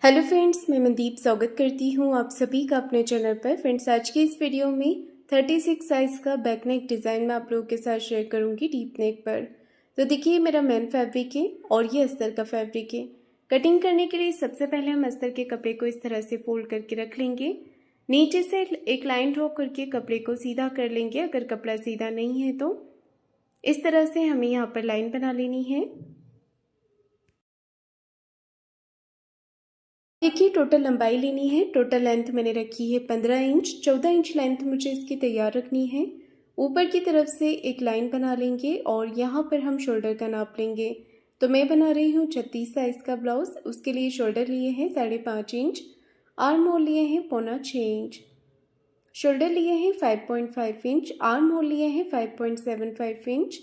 Hello friends, मैं मनदीप स्वागत करती हूँ आप सभी का अपने चैनल पर। फ्रेंड्स, आज की इस वीडियो में 36 साइज़ का बैक नेक डिज़ाइन मैं आप लोगों के साथ शेयर करूँगी डीप नेक पर। तो देखिए, मेरा मेन फैब्रिक है और ये अस्तर का फैब्रिक है। कटिंग करने के लिए सबसे पहले हम अस्तर के कपड़े को इस तरह से फोल्ड करके रख लेंगे। नीचे से एक लाइन ड्रॉ करके कपड़े को सीधा कर लेंगे। अगर कपड़ा सीधा नहीं है तो इस तरह से हमें यहाँ पर लाइन बना लेनी है। देखिए, टोटल लंबाई लेनी है। टोटल लेंथ मैंने रखी है 15 इंच। 14 इंच लेंथ मुझे इसकी तैयार रखनी है। ऊपर की तरफ से एक लाइन बना लेंगे और यहाँ पर हम शोल्डर का नाप लेंगे। तो मैं बना रही हूँ 36 साइज़ का ब्लाउज। उसके लिए शोल्डर लिए हैं 5.5 इंच, आर्म होल लिए हैं 5.25 इंच, शोल्डर लिए हैं 5.5 इंच, आर्म होल लिए हैं 5.75 इंच।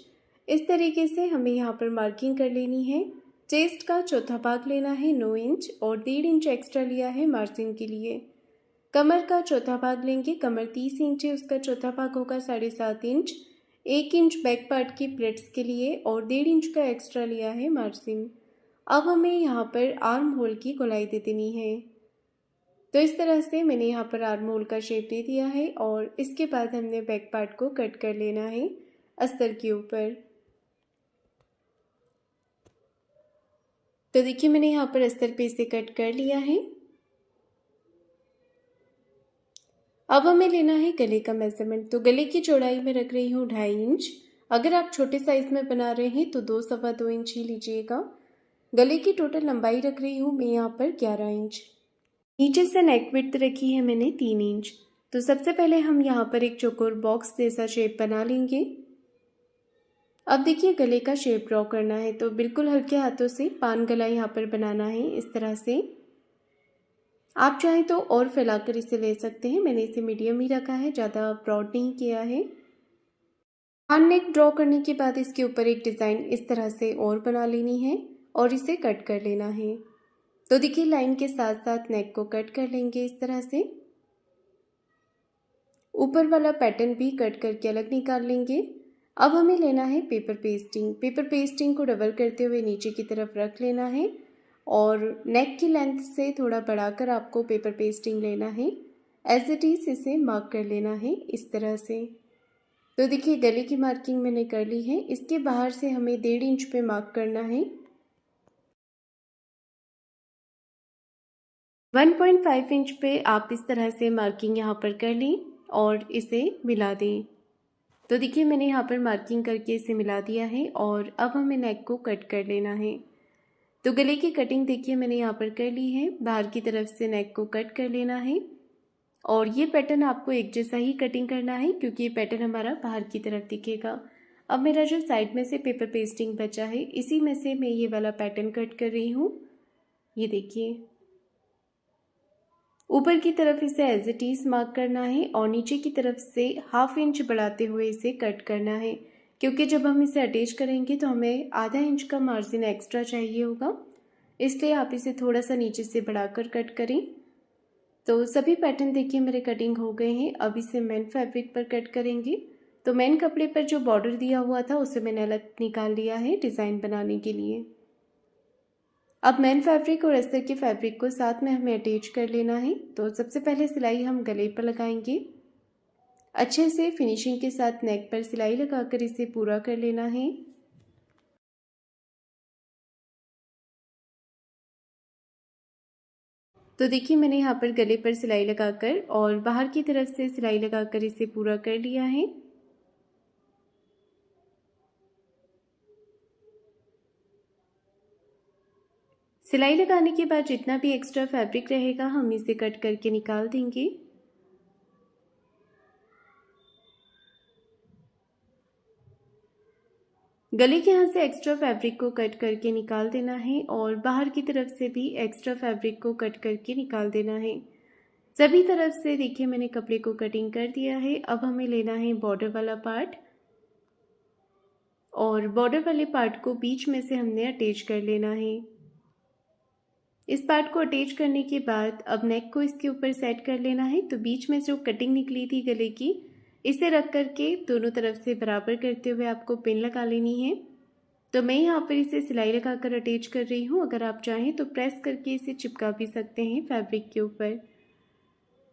इस तरीके से हमें यहाँ पर मार्किंग कर लेनी है। चेस्ट का चौथा भाग लेना है 9 इंच और 1.5 इंच एक्स्ट्रा लिया है मार्जिन के लिए। कमर का चौथा भाग लेंगे। कमर 30 इंच है, उसका चौथा भाग होगा 7.5 इंच। 1 इंच बैक पार्ट की प्लेट्स के लिए और 1.5 इंच का एक्स्ट्रा लिया है मार्जिन। अब हमें यहाँ पर आर्म होल की गोलाई दे देनी है। तो इस तरह से मैंने यहाँ पर आर्म होल का शेप दे दिया है और इसके बाद हमने बैक पार्ट को कट कर लेना है अस्तर के ऊपर। तो देखिए, मैंने यहाँ पर अस्तर पे इसे कट कर लिया है। अब हमें लेना है गले का मेजरमेंट। तो गले की चौड़ाई में रख रही हूँ 2.5 इंच। अगर आप छोटे साइज में बना रहे हैं तो 2 इंच ही लीजिएगा। गले की टोटल लंबाई रख रही हूँ मैं यहाँ पर 11 इंच। नीचे से नेक विड्थ रखी है मैंने 3 इंच। तो सबसे पहले हम यहाँ पर एक चौकोर बॉक्स जैसा शेप बना लेंगे। अब देखिए, गले का शेप ड्रॉ करना है तो बिल्कुल हल्के हाथों से पान गला यहाँ पर बनाना है इस तरह से। आप चाहें तो और फैलाकर इसे ले सकते हैं। मैंने इसे मीडियम ही रखा है, ज़्यादा ब्रॉड नहीं किया है। पान नेक ड्रॉ करने के बाद इसके ऊपर एक डिज़ाइन इस तरह से और बना लेनी है और इसे कट कर लेना है। तो देखिए, लाइन के साथ साथ नेक को कट कर लेंगे इस तरह से। ऊपर वाला पैटर्न भी कट करके अलग निकाल लेंगे। अब हमें लेना है पेपर पेस्टिंग। पेपर पेस्टिंग को डबल करते हुए नीचे की तरफ रख लेना है और नेक की लेंथ से थोड़ा बढ़ाकर आपको पेपर पेस्टिंग लेना है। एज इट इज़ इसे मार्क कर लेना है इस तरह से। तो देखिए, गले की मार्किंग मैंने कर ली है। इसके बाहर से हमें 1.5 इंच पे मार्क करना है। 1.5 इंच पे आप इस तरह से मार्किंग यहाँ पर कर लें और इसे मिला दें। तो देखिए, मैंने यहाँ पर मार्किंग करके इसे मिला दिया है और अब हमें नेक को कट कर लेना है। तो गले की कटिंग देखिए मैंने यहाँ पर कर ली है। बाहर की तरफ से नेक को कट कर लेना है और ये पैटर्न आपको एक जैसा ही कटिंग करना है क्योंकि ये पैटर्न हमारा बाहर की तरफ दिखेगा। अब मेरा जो साइड में से पेपर पेस्टिंग बचा है इसी में से मैं ये वाला पैटर्न कट कर रही हूँ। ये देखिए, ऊपर की तरफ इसे एज इट इज़ मार्क करना है और नीचे की तरफ से 1/2 इंच बढ़ाते हुए इसे कट करना है क्योंकि जब हम इसे अटैच करेंगे तो हमें आधा इंच का मार्जिन एक्स्ट्रा चाहिए होगा, इसलिए आप इसे थोड़ा सा नीचे से बढ़ाकर कट करें। तो सभी पैटर्न देखिए मेरे कटिंग हो गए हैं। अब इसे मेन फैब्रिक पर कट करेंगे। तो मेन कपड़े पर जो बॉर्डर दिया हुआ था उसे मैंने अलग निकाल लिया है डिज़ाइन बनाने के लिए। अब मेन फैब्रिक और अस्तर के फैब्रिक को साथ में हमें अटैच कर लेना है। तो सबसे पहले सिलाई हम गले पर लगाएंगे। अच्छे से फिनिशिंग के साथ नेक पर सिलाई लगाकर इसे पूरा कर लेना है। तो देखिए, मैंने यहाँ पर गले पर सिलाई लगाकर और बाहर की तरफ से सिलाई लगाकर इसे पूरा कर लिया है। सिलाई लगाने के बाद जितना भी एक्स्ट्रा फैब्रिक रहेगा हम इसे कट करके निकाल देंगे। गले के यहाँ से एक्स्ट्रा फैब्रिक को कट करके निकाल देना है और बाहर की तरफ से भी एक्स्ट्रा फैब्रिक को कट करके निकाल देना है। सभी तरफ से देखिए मैंने कपड़े को कटिंग कर दिया है। अब हमें लेना है बॉर्डर वाला पार्ट और बॉर्डर वाले पार्ट को बीच में से हमने अटैच कर लेना है। इस पार्ट को अटैच करने के बाद अब नेक को इसके ऊपर सेट कर लेना है। तो बीच में जो कटिंग निकली थी गले की, इसे रख करके दोनों तरफ से बराबर करते हुए आपको पिन लगा लेनी है तो मैं यहाँ पर इसे सिलाई लगाकर अटैच कर रही हूँ। अगर आप चाहें तो प्रेस करके इसे चिपका भी सकते हैं फैब्रिक के ऊपर।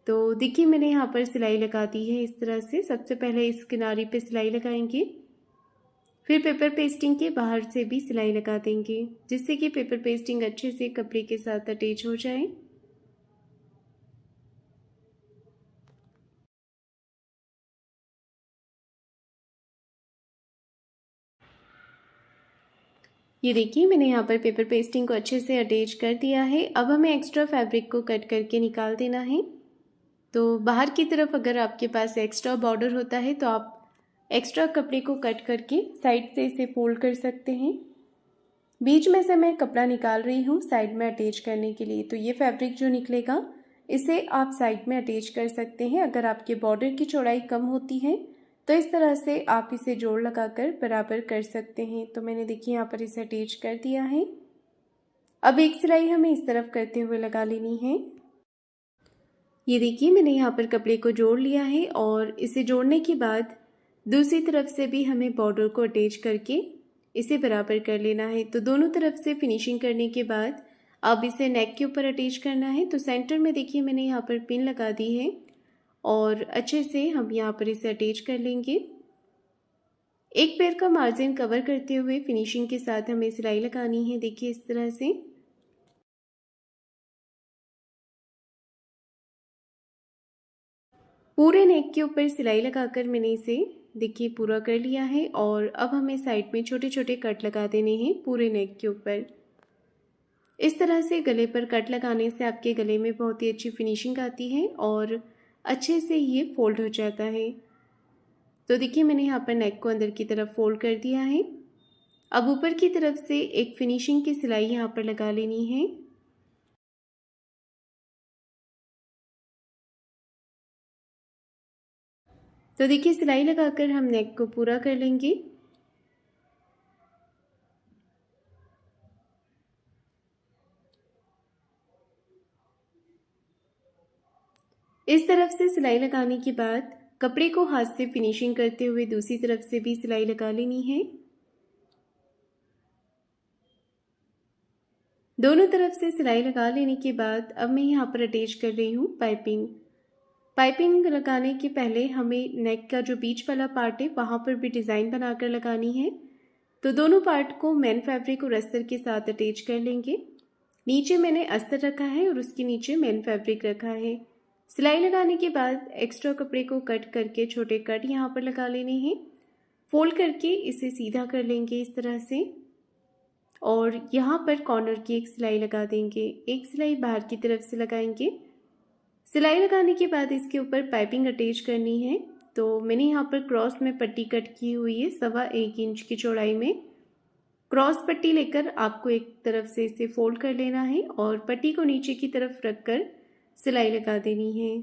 तो देखिए मैंने यहाँ पर सिलाई लगा दी है इस तरह से। सबसे पहले इस किनारे पे सिलाई लगाएंगे, फिर पेपर पेस्टिंग के बाहर से भी सिलाई लगा देंगे, जिससे कि पेपर पेस्टिंग अच्छे से कपड़े के साथ अटैच हो जाए। ये देखिए मैंने यहाँ पर पेपर पेस्टिंग को अच्छे से अटैच कर दिया है। अब हमें एक्स्ट्रा फैब्रिक को कट करके निकाल देना है। तो बाहर की तरफ अगर आपके पास एक्स्ट्रा बॉर्डर होता है तो आप एक्स्ट्रा कपड़े को कट करके साइड से इसे फोल्ड कर सकते हैं। बीच में से मैं कपड़ा निकाल रही हूँ साइड में अटैच करने के लिए। तो ये फैब्रिक जो निकलेगा इसे आप साइड में अटैच कर सकते हैं। अगर आपके बॉर्डर की चौड़ाई कम होती है तो इस तरह से आप इसे जोड़ लगाकर बराबर कर सकते हैं। तो मैंने देखिए यहाँ पर इसे अटैच कर दिया है। अब एक सिलाई हमें इस तरफ करते हुए लगा लेनी है। ये देखिए मैंने यहाँ पर कपड़े को जोड़ लिया है और इसे जोड़ने के बाद दूसरी तरफ से भी हमें बॉर्डर को अटैच करके इसे बराबर कर लेना है। तो दोनों तरफ से फिनिशिंग करने के बाद अब इसे नेक के ऊपर अटैच करना है। तो सेंटर में देखिए मैंने यहाँ पर पिन लगा दी है और अच्छे से हम यहाँ पर इसे अटैच कर लेंगे। एक पैर का मार्जिन कवर करते हुए फिनिशिंग के साथ हमें सिलाई लगानी है। देखिए इस तरह से। पूरे नेक के ऊपर सिलाई लगाकर मैंने इसे देखिए पूरा कर लिया है और अब हमें साइड में छोटे छोटे कट लगा देने हैं पूरे नेक के ऊपर। इस तरह से गले पर कट लगाने से आपके गले में बहुत ही अच्छी फिनिशिंग आती है और अच्छे से ये फोल्ड हो जाता है। तो देखिए मैंने यहाँ पर नेक को अंदर की तरफ फोल्ड कर दिया है। अब ऊपर की तरफ से एक फिनिशिंग की सिलाई यहाँ पर लगा लेनी है। तो देखिए सिलाई लगाकर हम नेक को पूरा कर लेंगे। इस तरफ से सिलाई लगाने के बाद कपड़े को हाथ से फिनिशिंग करते हुए दूसरी तरफ से भी सिलाई लगा लेनी है। दोनों तरफ से सिलाई लगा लेने के बाद अब मैं यहाँ पर अटैच कर रही हूँ पाइपिंग। पाइपिंग लगाने के पहले हमें नेक का जो बीच वाला पार्ट है वहाँ पर भी डिज़ाइन बनाकर लगानी है। तो दोनों पार्ट को मेन फैब्रिक और अस्तर के साथ अटैच कर लेंगे। नीचे मैंने अस्तर रखा है और उसके नीचे मेन फैब्रिक रखा है। सिलाई लगाने के बाद एक्स्ट्रा कपड़े को कट करके छोटे कट यहाँ पर लगा लेने हैं। फोल्ड करके इसे सीधा कर लेंगे इस तरह से और यहाँ पर कॉर्नर की एक सिलाई लगा देंगे। एक सिलाई बाहर की तरफ से लगाएंगे। सिलाई लगाने के बाद इसके ऊपर पाइपिंग अटैच करनी है। तो मैंने यहाँ पर क्रॉस में पट्टी कट की हुई है 1.25 इंच की चौड़ाई में। क्रॉस पट्टी लेकर आपको एक तरफ से इसे फोल्ड कर लेना है और पट्टी को नीचे की तरफ रखकर सिलाई लगा देनी है।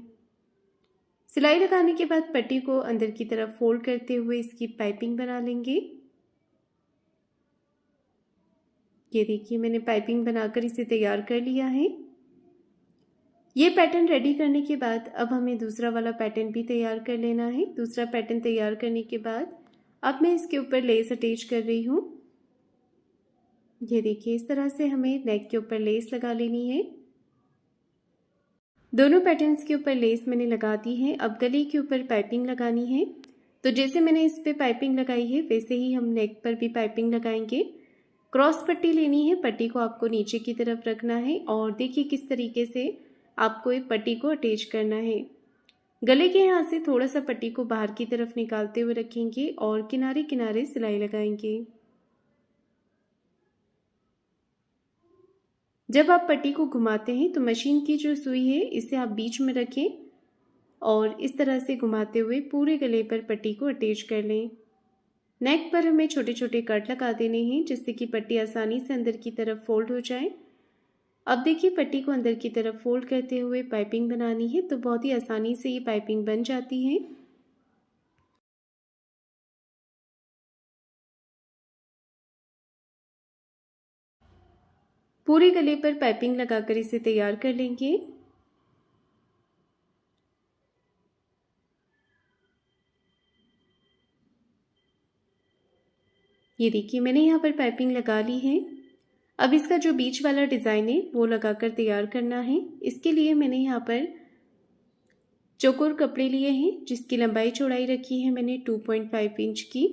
सिलाई लगाने के बाद पट्टी को अंदर की तरफ फोल्ड करते हुए इसकी पाइपिंग बना लेंगे। ये देखिए मैंने पाइपिंग बनाकर इसे तैयार कर लिया है। ये पैटर्न रेडी करने के बाद अब हमें दूसरा वाला पैटर्न भी तैयार कर लेना है। दूसरा पैटर्न तैयार करने के बाद अब मैं इसके ऊपर लेस अटैच कर रही हूँ। ये देखिए इस तरह से हमें नेक के ऊपर लेस लगा लेनी है। दोनों पैटर्न्स के ऊपर लेस मैंने लगा दी है। अब गले के ऊपर पाइपिंग लगानी है। तो जैसे मैंने इस पे पाइपिंग लगाई है वैसे ही हम नेक पर भी पाइपिंग लगाएंगे। क्रॉस पट्टी लेनी है। पट्टी को आपको नीचे की तरफ रखना है और देखिए किस तरीके से आपको एक पट्टी को अटैच करना है। गले के यहाँ से थोड़ा सा पट्टी को बाहर की तरफ निकालते हुए रखेंगे और किनारे किनारे सिलाई लगाएंगे। जब आप पट्टी को घुमाते हैं तो मशीन की जो सुई है इसे आप बीच में रखें और इस तरह से घुमाते हुए पूरे गले पर पट्टी को अटैच कर लें। नेक पर हमें छोटे छोटे कट लगा देने हैं जिससे कि पट्टी आसानी से अंदर की तरफ फोल्ड हो जाए। अब देखिए पट्टी को अंदर की तरफ फोल्ड करते हुए पाइपिंग बनानी है। तो बहुत ही आसानी से ये पाइपिंग बन जाती है। पूरे गले पर पाइपिंग लगाकर इसे तैयार कर लेंगे। ये देखिए मैंने यहाँ पर पाइपिंग लगा ली है। अब इसका जो बीच वाला डिज़ाइन है वो लगाकर तैयार करना है। इसके लिए मैंने यहाँ पर चौकोर कपड़े लिए हैं जिसकी लंबाई चौड़ाई रखी है मैंने 2.5 इंच की।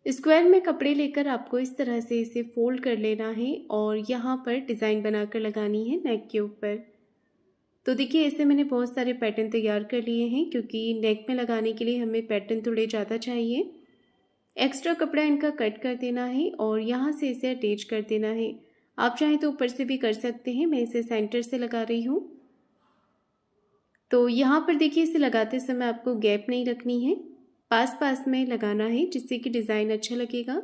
स्क्वायर में कपड़े लेकर आपको इस तरह से इसे फोल्ड कर लेना है और यहाँ पर डिज़ाइन बनाकर लगानी है नेक के ऊपर। तो देखिए ऐसे मैंने बहुत सारे पैटर्न तैयार कर लिए हैं क्योंकि नेक में लगाने के लिए हमें पैटर्न थोड़े ज़्यादा चाहिए। एक्स्ट्रा कपड़ा इनका कट कर देना है और यहाँ से इसे अटैच कर देना है। आप चाहें तो ऊपर से भी कर सकते हैं, मैं इसे सेंटर से लगा रही हूँ। तो यहाँ पर देखिए इसे लगाते समय आपको गैप नहीं रखनी है, पास पास में लगाना है जिससे कि डिज़ाइन अच्छा लगेगा।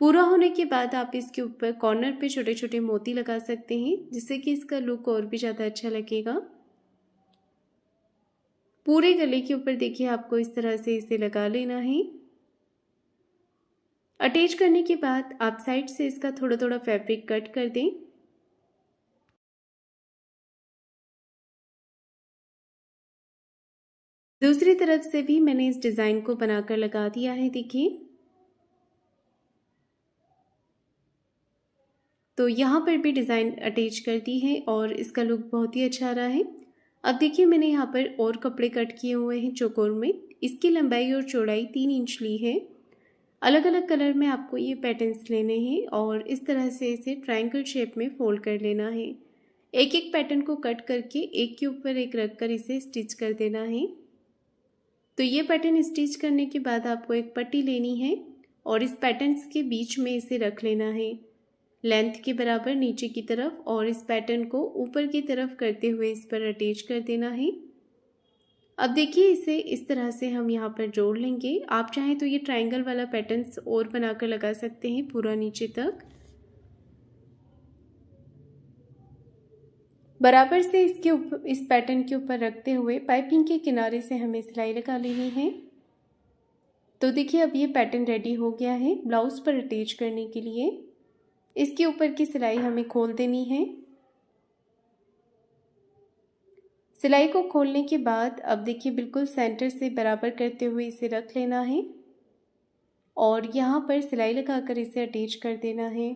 पूरा होने के बाद आप इसके ऊपर कॉर्नर पे छोटे छोटे मोती लगा सकते हैं जिससे कि इसका लुक और भी ज़्यादा अच्छा लगेगा। पूरे गले के ऊपर देखिए आपको इस तरह से इसे लगा लेना है। अटैच करने के बाद आप साइड से इसका थोड़ा थोड़ा फैब्रिक कट कर दें। दूसरी तरफ से भी मैंने इस डिज़ाइन को बनाकर लगा दिया है देखिए। तो यहाँ पर भी डिज़ाइन अटैच कर दी है और इसका लुक बहुत ही अच्छा रहा है। अब देखिए मैंने यहाँ पर और कपड़े कट किए हुए हैं चौकोर में। इसकी लंबाई और चौड़ाई 3 इंच ली है। अलग अलग कलर में आपको ये पैटर्न्स लेने हैं और इस तरह से इसे ट्रायंगल शेप में फोल्ड कर लेना है। एक एक पैटर्न को कट करके एक के ऊपर एक रख कर इसे स्टिच कर देना है। तो ये पैटर्न स्टिच करने के बाद आपको एक पट्टी लेनी है और इस पैटर्न्स के बीच में इसे रख लेना है लेंथ के बराबर नीचे की तरफ, और इस पैटर्न को ऊपर की तरफ करते हुए इस पर अटैच कर देना है। अब देखिए इसे इस तरह से हम यहाँ पर जोड़ लेंगे। आप चाहें तो ये ट्रायंगल वाला पैटर्न्स और बनाकर लगा सकते हैं पूरा नीचे तक। बराबर से इसके ऊपर इस पैटर्न के ऊपर रखते हुए पाइपिंग के किनारे से हमें सिलाई लगा लेनी है। तो देखिए अब ये पैटर्न रेडी हो गया है ब्लाउज पर अटैच करने के लिए। इसके ऊपर की सिलाई हमें खोल देनी है। सिलाई को खोलने के बाद अब देखिए बिल्कुल सेंटर से बराबर करते हुए इसे रख लेना है और यहाँ पर सिलाई लगाकर इसे अटैच कर देना है।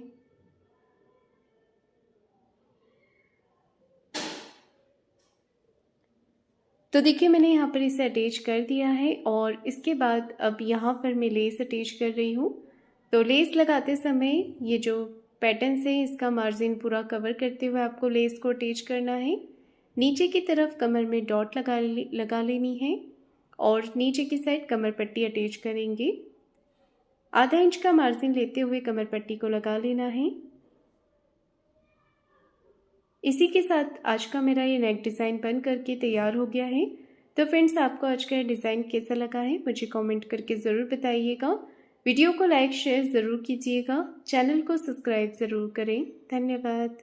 तो देखिए मैंने यहाँ पर इसे अटैच कर दिया है और इसके बाद अब यहाँ पर मैं लेस अटैच कर रही हूँ। तो लेस लगाते समय ये जो पैटर्न है इसका मार्जिन पूरा कवर करते हुए आपको लेस को अटैच करना है। नीचे की तरफ कमर में डॉट लगा लेनी है और नीचे की साइड कमर पट्टी अटैच करेंगे। आधा इंच का मार्जिन लेते हुए कमर पट्टी को लगा लेना है। इसी के साथ आज का मेरा ये नेक डिज़ाइन बन करके तैयार हो गया है। तो फ्रेंड्स आपको आज का डिज़ाइन कैसा लगा है मुझे कमेंट करके ज़रूर बताइएगा। वीडियो को लाइक शेयर ज़रूर कीजिएगा। चैनल को सब्सक्राइब ज़रूर करें। धन्यवाद।